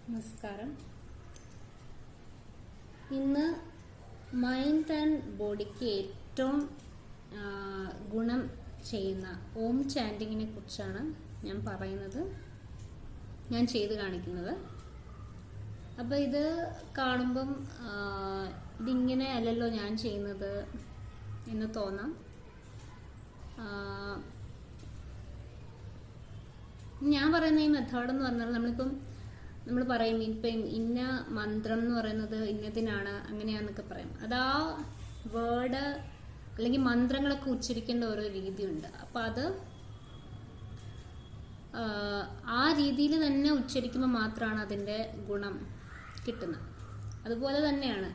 നമസ്കാരം. ഇന്ന് mind and ബോഡിക്ക് ഏറ്റവും ഗുണം ചെയ്യുന്ന ഓം ചാൻഡിങ്ങിനെ കുറിച്ചാണ് ഞാൻ പറയുന്നത്, ഞാൻ ചെയ്ത് കാണിക്കുന്നത്. അപ്പോൾ ഇത് കാണുമ്പം ഇതിങ്ങനെ അല്ലല്ലോ ഞാൻ ചെയ്യുന്നത് എന്ന് തോന്നാം. ഞാൻ പറയുന്ന ഈ മെത്തേഡ് എന്ന് പറഞ്ഞാൽ നമ്മൾ പറയും ഇപ്പം ഇന്ന മന്ത്രം എന്ന് പറയുന്നത് ഇന്നതിനാണ് അങ്ങനെയാന്നൊക്കെ പറയും. അത് ആ വേർഡ് അല്ലെങ്കിൽ മന്ത്രങ്ങളൊക്കെ ഉച്ചരിക്കേണ്ട ഓരോ രീതിയുണ്ട്. അപ്പം അത് ആ രീതിയിൽ തന്നെ ഉച്ചരിക്കുമ്പോൾ മാത്രമാണ് അതിൻ്റെ ഗുണം കിട്ടുന്നത്. അതുപോലെ തന്നെയാണ്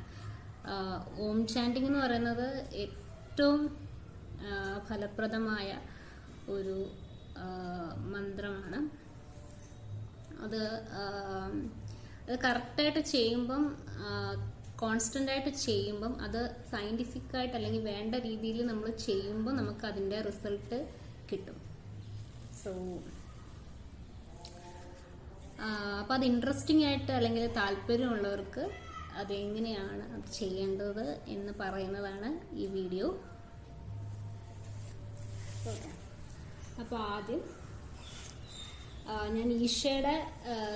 ഓം ചാൻഡിങ് എന്ന് പറയുന്നത് ഏറ്റവും ഫലപ്രദമായ ഒരു മന്ത്രമാണ്. അത് കറക്റ്റായിട്ട് ചെയ്യുമ്പം, കോൺസ്റ്റൻ്റ് ആയിട്ട് ചെയ്യുമ്പം, അത് സയൻറ്റിഫിക്കായിട്ട് അല്ലെങ്കിൽ വേണ്ട രീതിയിൽ നമ്മൾ ചെയ്യുമ്പോൾ നമുക്ക് അതിൻ്റെ റിസൾട്ട് കിട്ടും. സോ അപ്പോൾ അത് ഇൻട്രസ്റ്റിംഗ് ആയിട്ട് അല്ലെങ്കിൽ താല്പര്യമുള്ളവർക്ക് അതെങ്ങനെയാണ് അത് ചെയ്യേണ്ടത് എന്ന് പറയുന്നതാണ് ഈ വീഡിയോ. അപ്പോൾ ആദ്യം ഞാൻ ഈശയുടെ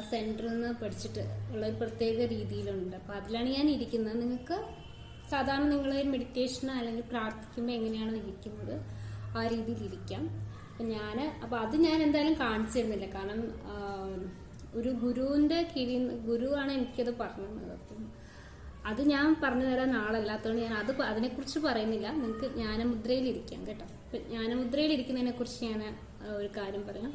സെൻറ്ററിൽ നിന്ന് പഠിച്ചിട്ട് ഉള്ള ഒരു പ്രത്യേക രീതിയിലുണ്ട്. അപ്പോൾ അതിലാണ് ഞാൻ ഇരിക്കുന്നത്. നിങ്ങൾക്ക് സാധാരണ നിങ്ങൾ മെഡിറ്റേഷനോ അല്ലെങ്കിൽ പ്രാർത്ഥിക്കുമ്പോൾ എങ്ങനെയാണ് ഇരിക്കുന്നത് ആ രീതിയിൽ ഇരിക്കാം. അപ്പോൾ അത് ഞാൻ എന്തായാലും കാണിച്ചു തരുന്നില്ല, കാരണം ഒരു ഗുരുവിൻ്റെ കീഴിൽ ഗുരുവാണ് എനിക്കത് പറഞ്ഞു തന്നത്. അപ്പം അത് ഞാൻ പറഞ്ഞു തരാൻ ആളല്ലാത്തതുകൊണ്ട് ഞാൻ അതിനെക്കുറിച്ച് പറയുന്നില്ല. നിങ്ങൾക്ക് ജ്ഞാനമുദ്രയിലിരിക്കാം കേട്ടോ. അപ്പം ജ്ഞാനമുദ്രയിലിരിക്കുന്നതിനെ കുറിച്ച് ഞാൻ ഒരു കാര്യം പറയാം.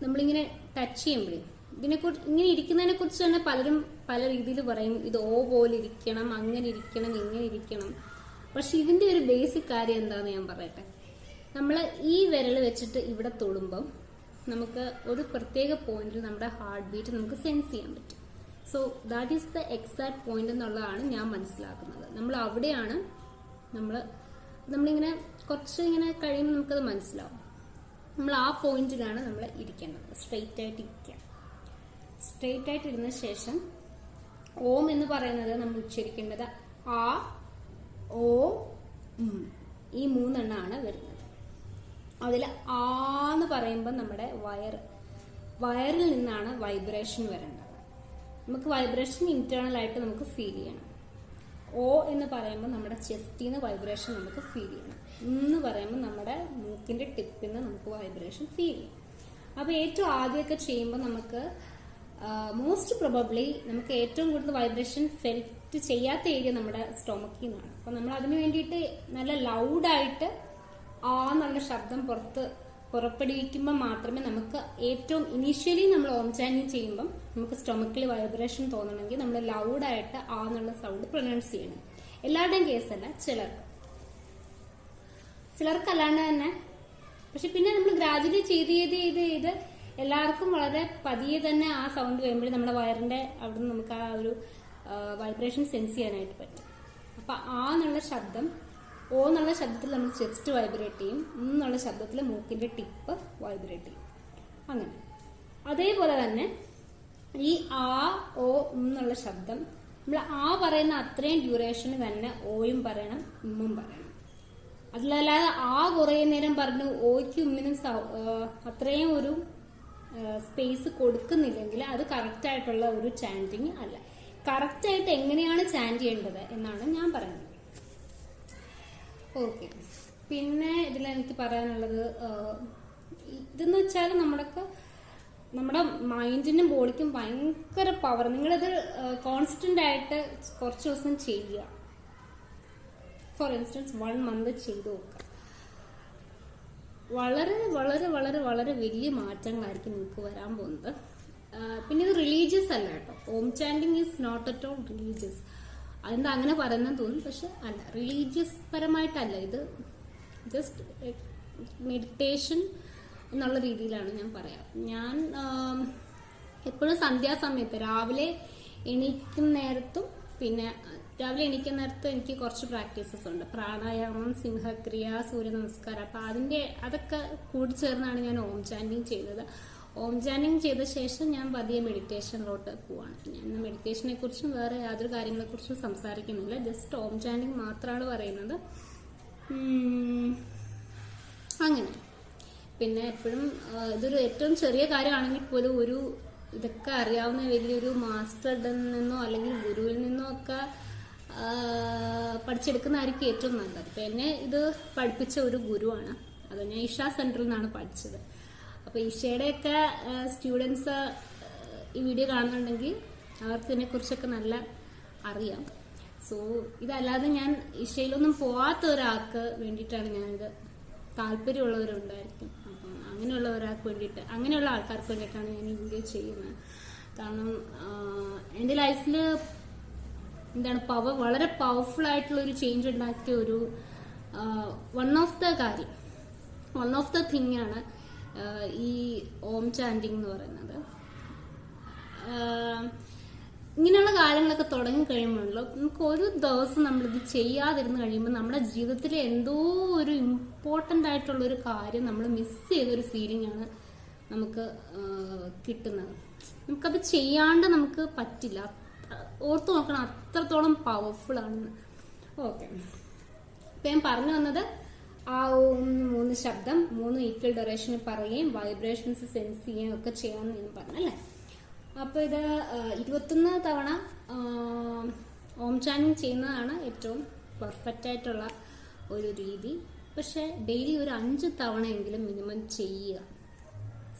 നമ്മളിങ്ങനെ ടച്ച് ചെയ്യുമ്പോഴേ ഇതിനെക്കുറിച്ച് ഇങ്ങനെ ഇരിക്കുന്നതിനെ കുറിച്ച് തന്നെ പലരും പല രീതിയിൽ പറയും. ഇത് ഓ പോലെ ഇരിക്കണം, അങ്ങനെ ഇരിക്കണം, ഇങ്ങനെ ഇരിക്കണം. പക്ഷെ ഇതിന്റെ ഒരു ബേസിക് കാര്യം എന്താന്ന് ഞാൻ പറയട്ടെ. നമ്മൾ ഈ വിരൽ വെച്ചിട്ട് ഇവിടെ തൊടുമ്പം നമുക്ക് ഒരു പ്രത്യേക പോയിന്റിൽ നമ്മുടെ ഹാർട്ട് ബീറ്റ് നമുക്ക് സെൻസ് ചെയ്യാൻ പറ്റും. So that is the exact point എന്നുള്ളതാണ് ഞാൻ മനസ്സിലാക്കുന്നത്. നമ്മൾ അവിടെയാണ് നമ്മളിങ്ങനെ കുറച്ച് ഇങ്ങനെ കഴിയുമ്പോൾ നമുക്കത് മനസ്സിലാവും. നമ്മൾ ആ പോയിന്റിലാണ് നമ്മൾ ഇരിക്കേണ്ടത്. സ്ട്രെയിറ്റ് ആയിട്ട് ഇരിക്കുക. സ്ട്രെയിറ്റ് ആയിട്ട് ഇരുന്ന ശേഷം ഓം എന്ന് പറയുന്നത് നമ്മൾ ഉച്ചരിക്കേണ്ടത് ആ, ഓ, ഈ മൂന്നെണ്ണമാണ് വരുന്നത്. അതിൽ ആന്ന് പറയുമ്പോൾ നമ്മുടെ വയറിൽ നിന്നാണ് വൈബ്രേഷൻ വരേണ്ടത്. നമുക്ക് വൈബ്രേഷൻ ഇന്റേണൽ ആയിട്ട് നമുക്ക് ഫീൽ ചെയ്യണം. ഓ എന്ന് പറയുമ്പോൾ നമ്മുടെ ചെസ്റ്റിൽ നിന്ന് വൈബ്രേഷൻ നമുക്ക് ഫീൽ ചെയ്യണം. എന്ന് പറയുമ്പോൾ നമ്മുടെ മൂക്കിന്റെ ടിപ്പിൽ നിന്ന് നമുക്ക് വൈബ്രേഷൻ ഫീൽ ചെയ്യും. അപ്പോൾ ഏറ്റവും ആദ്യമൊക്കെ ചെയ്യുമ്പോൾ നമുക്ക് മോസ്റ്റ് പ്രോബബ്ലി നമുക്ക് ഏറ്റവും കൂടുതൽ വൈബ്രേഷൻ ഫെൽറ്റ് ചെയ്യാത്ത ഏരിയ നമ്മുടെ സ്റ്റൊമക്കിൽ നിന്നാണ്. അപ്പോൾ നമ്മൾ അതിന് വേണ്ടിയിട്ട് നല്ല ലൗഡായിട്ട് ആ എന്നുള്ള ശബ്ദം പുറപ്പെടുവിക്കുമ്പോൾ മാത്രമേ നമുക്ക് ഏറ്റവും ഇനീഷ്യലി നമ്മൾ ഓം ചാൻഡിങ് ചെയ്യുമ്പം നമുക്ക് സ്റ്റൊമക്കിൽ വൈബ്രേഷൻ തോന്നണമെങ്കിൽ നമ്മൾ ലൗഡായിട്ട് ആ എന്നുള്ള സൗണ്ട് പ്രൊനൗൺസ് ചെയ്യണം. എല്ലാവരുടെയും കേസല്ല, ചിലർക്ക് അല്ലാണ്ട് തന്നെ. പക്ഷെ പിന്നെ നമ്മൾ ഗ്രാജുവലി ചെയ്ത് എല്ലാവർക്കും വളരെ പതിയെ തന്നെ ആ സൗണ്ട് വരുമ്പോഴേ നമ്മുടെ വയറിന്റെ അവിടെ നിന്ന് നമുക്ക് ആ ഒരു വൈബ്രേഷൻ സെൻസ് ചെയ്യാനായിട്ട് പറ്റും. അപ്പൊ ആ എന്നുള്ള ശബ്ദം, ഓ എന്നുള്ള ശബ്ദത്തിൽ നമ്മൾ ചെസ്റ്റ് വൈബ്രേറ്റ് ചെയ്യും, എന്നുള്ള ശബ്ദത്തിൽ മൂക്കിന്റെ ടിപ്പ് വൈബ്രേറ്റ് ചെയ്യും. അങ്ങനെ അതേപോലെ തന്നെ ഈ ആ, ഓ എന്നുള്ള ശബ്ദം നമ്മൾ ആ പറയുന്ന അത്രയും ഡ്യൂറേഷന് തന്നെ ഓയും പറയണം, ഉമ്മും പറയണം. അതിലല്ലാതെ ആ കുറേ നേരം പറഞ്ഞു ഓയ്ക്കും ഉമ്മിനും അത്രയും ഒരു സ്പേസ് കൊടുക്കുന്നില്ലെങ്കിൽ അത് കറക്റ്റ് ആയിട്ടുള്ള ഒരു ചാൻഡിങ് അല്ല. കറക്റ്റ് ആയിട്ട് എങ്ങനെയാണ് ചാൻഡ് ചെയ്യേണ്ടത് എന്നാണ് ഞാൻ പറയുന്നത്. ഓക്കെ, പിന്നെ ഇതിലെനിക്ക് പറയാനുള്ളത് ഇതെന്ന് വെച്ചാൽ നമ്മുടെ മൈൻഡിനും ബോഡിക്കും ഭയങ്കര പവർ. നിങ്ങളിത് കോൺസ്റ്റന്റ് ആയിട്ട് കുറച്ച് ദിവസം ചെയ്യുക. ഫോർ ഇൻസ്റ്റൻസ് 1 month ചെയ്ത് നോക്കുക. വളരെ വളരെ വളരെ വളരെ വലിയ മാറ്റങ്ങളായിരിക്കും നിങ്ങൾക്ക് വരാൻ പോകുന്നത്. പിന്നെ ഇത് റിലീജിയസ് അല്ല കേട്ടോ. Om chanting is not at all religious. അതെന്താ അങ്ങനെ പറയുന്നത് തോന്നും, പക്ഷെ അല്ല, റിലീജിയസ് പരമായിട്ടല്ല. ഇത് ജസ്റ്റ് മെഡിറ്റേഷൻ എന്നുള്ള രീതിയിലാണ് ഞാൻ പറയാം. ഞാൻ എപ്പോഴും സന്ധ്യാസമയത്ത് രാവിലെ എണീക്കുന്ന നേരത്തും പിന്നെ രാവിലെ എണീക്കുന്ന നേരത്ത് എനിക്ക് കുറച്ച് പ്രാക്ടീസസ് ഉണ്ട്. പ്രാണായാമം, സിംഹക്രിയ, സൂര്യ നമസ്കാരം. അപ്പൊ അതൊക്കെ കൂടി ചേർന്നാണ് ഞാൻ ഓം ചാൻഡിങ് ചെയ്യുന്നത്. ഓം ചാൻഡിങ് ചെയ്ത ശേഷം ഞാൻ പതിയെ മെഡിറ്റേഷനിലോട്ട് പോവാണ്. ഞാൻ മെഡിറ്റേഷനെ കുറിച്ചും വേറെ യാതൊരു കാര്യങ്ങളെ കുറിച്ചും സംസാരിക്കുന്നില്ല. ജസ്റ്റ് ഓം ചാൻഡിങ് മാത്രമാണ് പറയുന്നത്. അങ്ങനെ പിന്നെ എപ്പോഴും ഇതൊരു ഏറ്റവും ചെറിയ കാര്യമാണെങ്കിൽ പോലും ഇതൊക്കെ അറിയാവുന്ന വലിയൊരു മാസ്റ്ററിൽ നിന്നോ അല്ലെങ്കിൽ ഗുരുവിൽ നിന്നോ ഒക്കെ പഠിച്ചെടുക്കുന്നതായിരിക്കും ഏറ്റവും നല്ലത്. ഇപ്പം എന്നെ ഇത് പഠിപ്പിച്ച ഒരു ഗുരുവാണ്. അത് ഞാൻ ഇഷ സെന്ററിൽ നിന്നാണ് പഠിച്ചത്. അപ്പോൾ ഇഷയുടെയൊക്കെ സ്റ്റുഡൻസ് ഈ വീഡിയോ കാണുന്നുണ്ടെങ്കിൽ അവർക്ക് ഇതിനെക്കുറിച്ചൊക്കെ നല്ല അറിയാം. സോ ഇതല്ലാതെ ഞാൻ ഇഷയിലൊന്നും പോവാത്ത ഒരാൾക്ക് വേണ്ടിയിട്ടാണ് ഞാനിത്, താല്പര്യമുള്ളവരുണ്ടായിരിക്കും, അപ്പം അങ്ങനെയുള്ള ഒരാൾക്ക് വേണ്ടിയിട്ട്, അങ്ങനെയുള്ള ആൾക്കാർക്ക് വേണ്ടിയിട്ടാണ് ഞാൻ ഈ വീഡിയോ ചെയ്യുന്നത്. കാരണം എൻ്റെ ലൈഫിൽ എന്താണ് വളരെ പവർഫുൾ ആയിട്ടുള്ള ഒരു ചേഞ്ച് ഉണ്ടാക്കിയ ഒരു വൺ ഓഫ് ദ തിങ് ആണ് ഈ ഓം ചാൻഡിങ് എന്ന് പറയുന്നത്. ഇങ്ങനെയുള്ള കാര്യങ്ങളൊക്കെ തുടങ്ങി കഴിയുമ്പോഴല്ലോ നമുക്ക് ഒരു ദിവസം നമ്മളിത് ചെയ്യാതിരുന്ന് കഴിയുമ്പോൾ നമ്മുടെ ജീവിതത്തിൽ എന്തോ ഒരു ഇമ്പോർട്ടൻ്റ് ആയിട്ടുള്ള ഒരു കാര്യം നമ്മൾ മിസ് ചെയ്തൊരു ഫീലിംഗ് ആണ് നമുക്ക് കിട്ടുന്നത്. നമുക്കത് ചെയ്യാണ്ട് നമുക്ക് പറ്റില്ല. ഓർത്ത് നോക്കണം, അത്രത്തോളം പവർഫുൾ ആണെന്ന്. ഓക്കെ, ഇപ്പം ഞാൻ പറഞ്ഞു വന്നത് ആ 3 ശബ്ദം 3 ഈക്വൽ ഡ്യൂറേഷനിൽ പറയുകയും വൈബ്രേഷൻസ് സെൻസ് ചെയ്യുകയും ഒക്കെ ചെയ്യാമെന്ന് ഞാൻ പറഞ്ഞല്ലേ. അപ്പോൾ ഇത് 21 തവണ ഓം ചാൻഡിങ് ചെയ്യുന്നതാണ് ഏറ്റവും പെർഫെക്റ്റ് ആയിട്ടുള്ള ഒരു രീതി. പക്ഷെ ഡെയിലി ഒരു 5 തവണയെങ്കിലും മിനിമം ചെയ്യുക.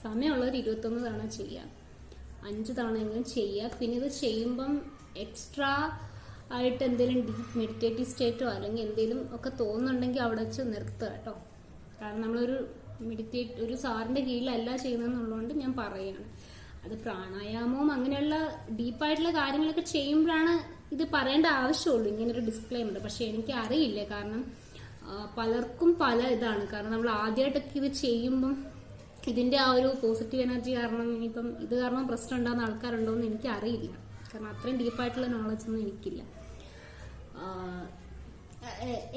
സമയമുള്ളവർ 21 തവണ ചെയ്യുക, 5 തവണയെങ്കിലും ചെയ്യുക. പിന്നെ ഇത് ചെയ്യുമ്പം എക്സ്ട്രാ ആയിട്ട് എന്തെങ്കിലും ഡീപ്പ് മെഡിറ്റേറ്റീവ് സ്റ്റേറ്റോ അല്ലെങ്കിൽ എന്തെങ്കിലും ഒക്കെ തോന്നുന്നുണ്ടെങ്കിൽ അവിടെ വെച്ച് നിർത്തുക കേട്ടോ. കാരണം നമ്മളൊരു ഒരു സാറിൻ്റെ കീഴിലല്ല ചെയ്യുന്നതെന്നുള്ളതുകൊണ്ട് ഞാൻ പറയുകയാണ്. അത് പ്രാണായാമവും അങ്ങനെയുള്ള ഡീപ്പായിട്ടുള്ള കാര്യങ്ങളൊക്കെ ചെയ്യുമ്പോഴാണ് ഇത് പറയേണ്ട ആവശ്യമുള്ളൂ, ഇങ്ങനൊരു ഡിസ്ക്ലെയിമർ. പക്ഷെ എനിക്ക് അറിയില്ല, കാരണം പലർക്കും പല ഇതാണ്. കാരണം നമ്മൾ ആദ്യമായിട്ടൊക്കെ ഇത് ചെയ്യുമ്പം ഇതിൻ്റെ ആ ഒരു പോസിറ്റീവ് എനർജി കാരണം ഇനിയിപ്പം ഇത് കാരണം പ്രശ്നം ഉണ്ടാകുന്ന ആൾക്കാരുണ്ടോ എന്ന് എനിക്ക് അറിയില്ല. കാരണം അത്രയും ഡീപ്പായിട്ടുള്ള നോളജ് ഒന്നും എനിക്കില്ല.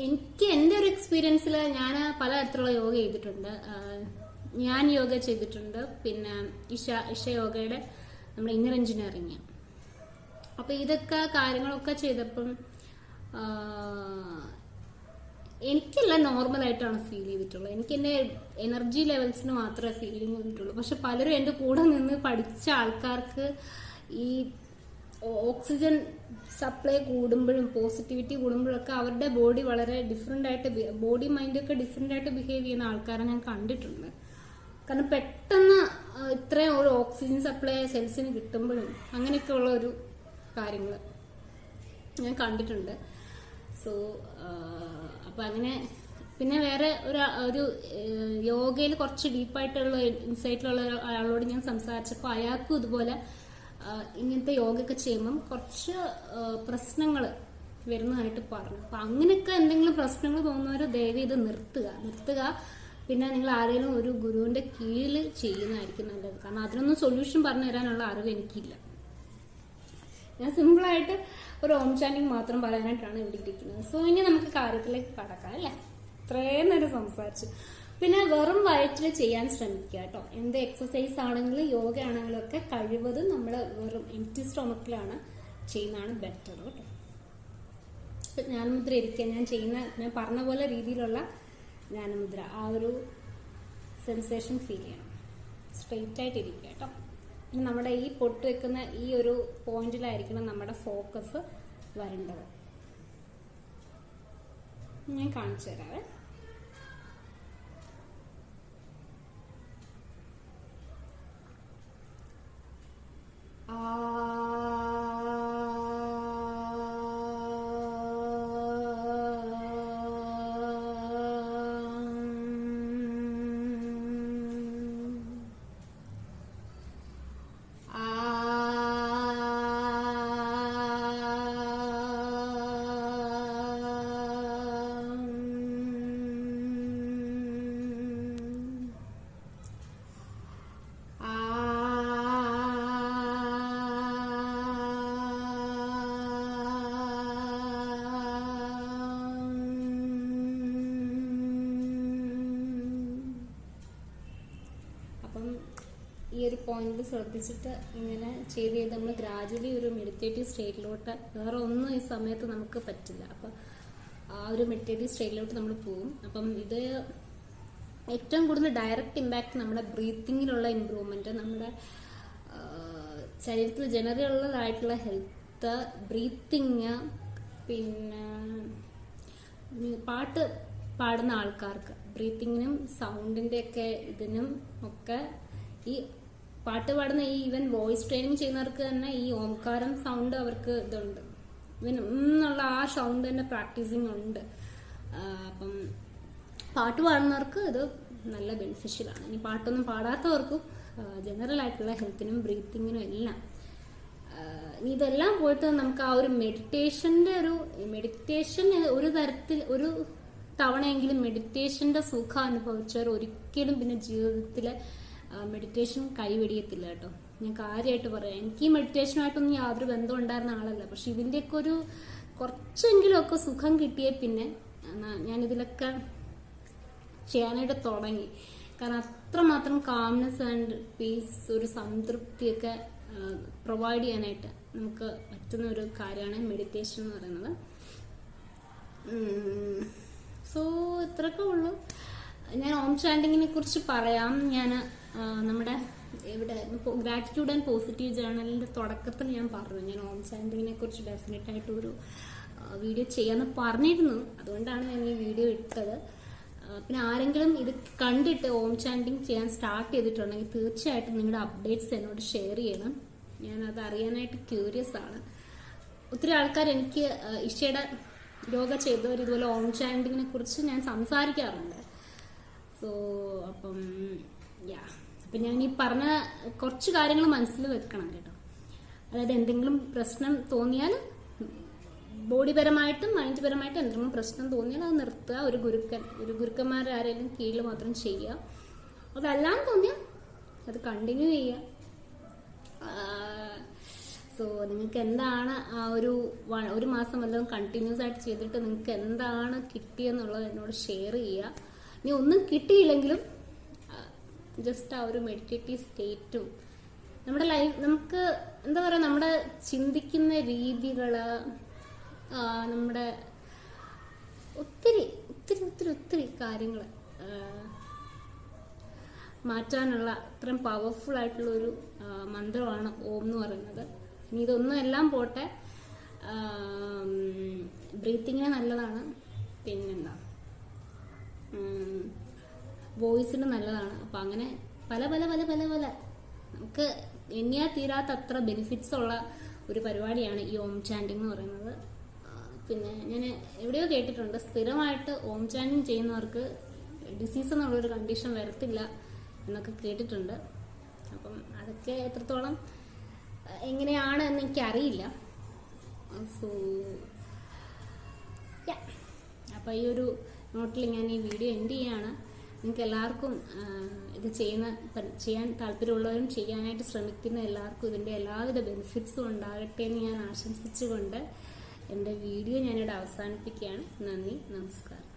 എനിക്ക് എൻ്റെ ഒരു എക്സ്പീരിയൻസിൽ ഞാൻ പലതരത്തിലുള്ള യോഗ ചെയ്തിട്ടുണ്ട്. ഞാൻ യോഗ ചെയ്തിട്ടുണ്ട്, പിന്നെ ഇഷ യോഗയുടെ നമ്മുടെ ഇന്നർ എഞ്ചിനീയറിങ്. അപ്പോൾ ഇതൊക്കെ കാര്യങ്ങളൊക്കെ ചെയ്തപ്പം എനിക്കെല്ലാം നോർമലായിട്ടാണ് ഫീൽ ചെയ്തിട്ടുള്ളത്. എനിക്ക് എൻ്റെ എനർജി ലെവൽസിന് മാത്രമേ ഫീലിംഗ് ചെയ്തിട്ടുള്ളൂ. പക്ഷെ പലരും എൻ്റെ കൂടെ നിന്ന് പഠിച്ച ആൾക്കാർക്ക് ഈ ഓക്സിജൻ സപ്ലൈ കൂടുമ്പോഴും പോസിറ്റിവിറ്റി കൂടുമ്പോഴൊക്കെ അവരുടെ ബോഡി വളരെ ഡിഫറെൻ്റ് ആയിട്ട്, ബോഡി മൈൻഡൊക്കെ ഡിഫറെൻ്റ് ആയിട്ട് ബിഹേവ് ചെയ്യുന്ന ആൾക്കാരെ ഞാൻ കണ്ടിട്ടുണ്ട്. കാരണം പെട്ടെന്ന് ഇത്രയും ഒരു ഓക്സിജൻ സപ്ലൈ സെൽസിന് കിട്ടുമ്പോഴും അങ്ങനെയൊക്കെയുള്ള ഒരു കാര്യങ്ങൾ ഞാൻ കണ്ടിട്ടുണ്ട്. സോ അപ്പം അങ്ങനെ പിന്നെ വേറെ ഒരു യോഗയിൽ കുറച്ച് ഡീപ്പായിട്ടുള്ള ഇൻസൈറ്റിലുള്ള ആളോട് ഞാൻ സംസാരിച്ചപ്പോൾ അയാൾക്കും ഇതുപോലെ ഇങ്ങനത്തെ യോഗയൊക്കെ ചെയ്യുമ്പം കുറച്ച് പ്രശ്നങ്ങൾ വരുന്നതായിട്ട് പറഞ്ഞു. അപ്പം അങ്ങനെയൊക്കെ എന്തെങ്കിലും പ്രശ്നങ്ങൾ തോന്നുന്നവർ ദയവ് ഇത് നിർത്തുക. പിന്നെ നിങ്ങൾ ആരെങ്കിലും ഒരു ഗുരുവിൻ്റെ കീഴിൽ ചെയ്യുന്നതായിരിക്കും നല്ലത്. കാരണം അതിനൊന്നും സൊല്യൂഷൻ പറഞ്ഞു തരാനുള്ള അറിവ് എനിക്കില്ല. ഞാൻ സിമ്പിളായിട്ട് ഒരു ഓം ചാൻഡിങ് മാത്രം പറയാനായിട്ടാണ് ഇവിടെ ഇരിക്കുന്നത്. സോ ഇനി നമുക്ക് കാര്യത്തിലേക്ക് കടക്കാം അല്ലേ. ഇത്രയും നേരം സംസാരിച്ചു. പിന്നെ വെറും വയറ്റിൽ ചെയ്യാൻ ശ്രമിക്കുക കേട്ടോ. എന്ത് എക്സസൈസ് ആണെങ്കിലും യോഗ ആണെങ്കിലും ഒക്കെ കഴിവതും നമ്മൾ വെറും എംപ്റ്റി സ്റ്റൊമക്കിലാണ് ചെയ്യുന്നതാണ് ബെറ്റർ കേട്ടോ. ജ്ഞാനമുദ്ര ഇരിക്കുക, ഞാൻ പറഞ്ഞ പോലെ രീതിയിലുള്ള ജ്ഞാനമുദ്ര, ആ ഒരു സെൻസേഷൻ ഫീൽ ചെയ്യണം. സ്ട്രെയിറ്റ് ആയിട്ട് ഇരിക്കുക കേട്ടോ. ഇനി നമ്മുടെ ഈ പൊട്ട് വെക്കുന്ന ഈ ഒരു പോയിന്റിലായിരിക്കണം നമ്മുടെ ഫോക്കസ് വരേണ്ടത്. ഞാൻ കാണിച്ചു തരാവേ. ഈ ഒരു പോയിന്റിൽ ശ്രദ്ധിച്ചിട്ട് ഇങ്ങനെ ചെയ്ത് നമ്മൾ ഗ്രാജുവലി ഒരു മെഡിറ്റേറ്റീവ് സ്റ്റേറ്റിലോട്ട്, വേറെ ഒന്നും ഈ സമയത്ത് നമുക്ക് പറ്റില്ല. അപ്പം ആ ഒരു മെഡിറ്റേറ്റീവ് സ്റ്റേറ്റിലോട്ട് നമ്മൾ പോകും. അപ്പം ഇത് ഏറ്റവും കൂടുതൽ ഡയറക്റ്റ് ഇമ്പാക്ട് നമ്മുടെ ബ്രീത്തിങ്ങിലുള്ള ഇമ്പ്രൂവ്മെന്റ്, നമ്മുടെ ശരീരത്തിൽ ജനറൽ ഉള്ളതായിട്ടുള്ള ഹെൽത്ത്, ബ്രീത്തിങ്, പിന്നെ പാട്ട് പാടുന്ന ആൾക്കാർക്ക് ബ്രീത്തിങ്ങിനും സൗണ്ടിന്റെ ഒക്കെ ഇതിനും ഒക്കെ, ഈ പാട്ട് പാടുന്ന ഈ ഈവൻ വോയിസ് ട്രെയിനിങ് ചെയ്യുന്നവർക്ക് തന്നെ ഈ ഓംകാരം സൗണ്ട് അവർക്ക് ഇതുണ്ട്, ഇവൻ എന്നുള്ള ആ സൗണ്ട് തന്നെ പ്രാക്ടീസിങ് ഉണ്ട്. അപ്പം പാട്ട് പാടുന്നവർക്ക് ഇത് നല്ല ബെനിഫിഷ്യലാണ്. ഇനി പാട്ടൊന്നും പാടാത്തവർക്കും ജനറൽ ആയിട്ടുള്ള ഹെൽത്തിനും ബ്രീത്തിങ്ങിനും എല്ലാം. ഇനി ഇതെല്ലാം പോയിട്ട് നമുക്ക് ആ ഒരു മെഡിറ്റേഷൻ ഒരു തരത്തിൽ ഒരു തവണയെങ്കിലും മെഡിറ്റേഷന്റെ സുഖം അനുഭവിച്ചവർ ഒരിക്കലും പിന്നെ ജീവിതത്തിലെ മെഡിറ്റേഷൻ കൈവെടിയത്തില്ല കേട്ടോ. ഞാൻ കാര്യമായിട്ട് പറയാം. എനിക്ക് ഈ മെഡിറ്റേഷനുമായിട്ടൊന്നും യാതൊരു ബന്ധം ഉണ്ടായിരുന്ന ആളല്ല. പക്ഷെ ഇതിന്റെയൊക്കെ ഒരു കുറച്ചെങ്കിലും ഒക്കെ സുഖം കിട്ടിയേ പിന്നെ ഞാനിതിലൊക്കെ ചെയ്യാനായിട്ട് തുടങ്ങി. കാരണം അത്രമാത്രം കാംനെസ് ആൻഡ് പീസ്, ഒരു സംതൃപ്തിയൊക്കെ പ്രൊവൈഡ് ചെയ്യാനായിട്ട് നമുക്ക് പറ്റുന്ന ഒരു കാര്യമാണ് മെഡിറ്റേഷൻ എന്ന് പറയുന്നത്. സോ ഇത്രയൊക്കെ ഉള്ളൂ. ഞാൻ ഓം ചാൻഡിങ്ങിനെ കുറിച്ച് പറയാം. ഞാൻ നമ്മുടെ ഇവിടെ ഗ്രാറ്റിറ്റ്യൂഡ് ആൻഡ് പോസിറ്റീവ് ജേർണലിന്റെ തുടക്കത്തിൽ ഞാൻ പറഞ്ഞു, ഞാൻ ഓം ചാൻഡിങ്ങിനെ കുറിച്ച് ഡെഫിനറ്റ് ആയിട്ട് ഒരു വീഡിയോ ചെയ്യാന്ന് പറഞ്ഞിരുന്നു. അതുകൊണ്ടാണ് ഞാൻ ഈ വീഡിയോ ഇട്ടത്. പിന്നെ ആരെങ്കിലും ഇത് കണ്ടിട്ട് ഓം ചാൻഡിങ് ചെയ്യാൻ സ്റ്റാർട്ട് ചെയ്തിട്ടുണ്ടെങ്കിൽ തീർച്ചയായിട്ടും നിങ്ങളുടെ അപ്ഡേറ്റ്സ് എന്നോട് ഷെയർ ചെയ്യണം. ഞാനത് അറിയാനായിട്ട് ക്യൂരിയസ് ആണ്. ഒത്തിരി ആൾക്കാർ എനിക്ക് ഇഷയുടെ യോഗ ചെയ്തവർ ഇതുപോലെ ഓം ചാൻഡിങ്ങിനെ കുറിച്ച് ഞാൻ സംസാരിക്കാറുണ്ട്. സോ അപ്പം ഞാൻ ഈ പറഞ്ഞ കുറച്ച് കാര്യങ്ങൾ മനസ്സിൽ വെക്കണം കേട്ടോ. അതായത് എന്തെങ്കിലും പ്രശ്നം തോന്നിയാൽ, ബോഡിപരമായിട്ടും മൈൻഡ് പരമായിട്ടും എന്തെങ്കിലും പ്രശ്നം തോന്നിയാൽ അത് നിർത്തുക. ഒരു ഗുരുക്കന്മാരെ ആരെങ്കിലും കീഴിൽ മാത്രം ചെയ്യുക. അതെല്ലാം തോന്നിയാൽ അത് കണ്ടിന്യൂ ചെയ്യുക. സോ നിങ്ങൾക്ക് എന്താണ് ആ ഒരു മാസം വല്ലതും കണ്ടിന്യൂസ് ആയിട്ട് ചെയ്തിട്ട് നിങ്ങൾക്ക് എന്താണ് കിട്ടിയെന്നുള്ളത് എന്നോട് ഷെയർ ചെയ്യുക. ഇനി ഒന്നും കിട്ടിയില്ലെങ്കിലും ജസ്റ്റ് ആ ഒരു മെഡിറ്റേറ്റീവ് സ്റ്റേറ്റും നമ്മുടെ ലൈഫ്, നമുക്ക് എന്താ പറയുക, നമ്മുടെ ചിന്തിക്കുന്ന രീതികള്, നമ്മുടെ ഒത്തിരി ഒത്തിരി ഒത്തിരി ഒത്തിരി കാര്യങ്ങൾ മാറ്റാനുള്ള അത്രയും പവർഫുൾ ആയിട്ടുള്ള ഒരു മന്ത്രമാണ് ഓം എന്ന് പറയുന്നത്. ഇനി ഇതൊന്നും എല്ലാം പോട്ടെ, ബ്രീത്തിങ്ങിന് നല്ലതാണ്, പിന്നെന്താ വോയിസിന് നല്ലതാണ്. അപ്പൊ അങ്ങനെ പല പല പല പല പല നമുക്ക് എണ്ണിയാ തീരാത്ത അത്ര ബെനിഫിറ്റ്സ് ഉള്ള ഒരു പരിപാടിയാണ് ഈ ഓം ചാൻഡിങ് എന്ന് പറയുന്നത്. പിന്നെ ഞാൻ എവിടെയോ കേട്ടിട്ടുണ്ട്, സ്ഥിരമായിട്ട് ഓം ചാൻഡിങ് ചെയ്യുന്നവർക്ക് ഡിസീസ് എന്നുള്ളൊരു കണ്ടീഷൻ വരത്തില്ല എന്നൊക്കെ കേട്ടിട്ടുണ്ട്. അപ്പം അതൊക്കെ എത്രത്തോളം എങ്ങനെയാണ് എന്ന് എനിക്കറിയില്ല. സോ അപ്പം ഈ ഒരു നോട്ടിൽ ഞാൻ ഈ വീഡിയോ എൻഡ് ചെയ്യാണ്. നിങ്ങൾക്ക് എല്ലാവർക്കും ഇത് ചെയ്യാൻ താല്പര്യമുള്ളവരും ചെയ്യാനായിട്ട് ശ്രമിക്കുന്ന എല്ലാവർക്കും ഇതിൻ്റെ എല്ലാവിധ ബെനിഫിറ്റ്സും ഉണ്ടാകട്ടെ എന്ന് ഞാൻ ആശംസിച്ചുകൊണ്ട് എൻ്റെ വീഡിയോ ഞാനിവിടെ അവസാനിപ്പിക്കുകയാണ്. നന്ദി, നമസ്കാരം.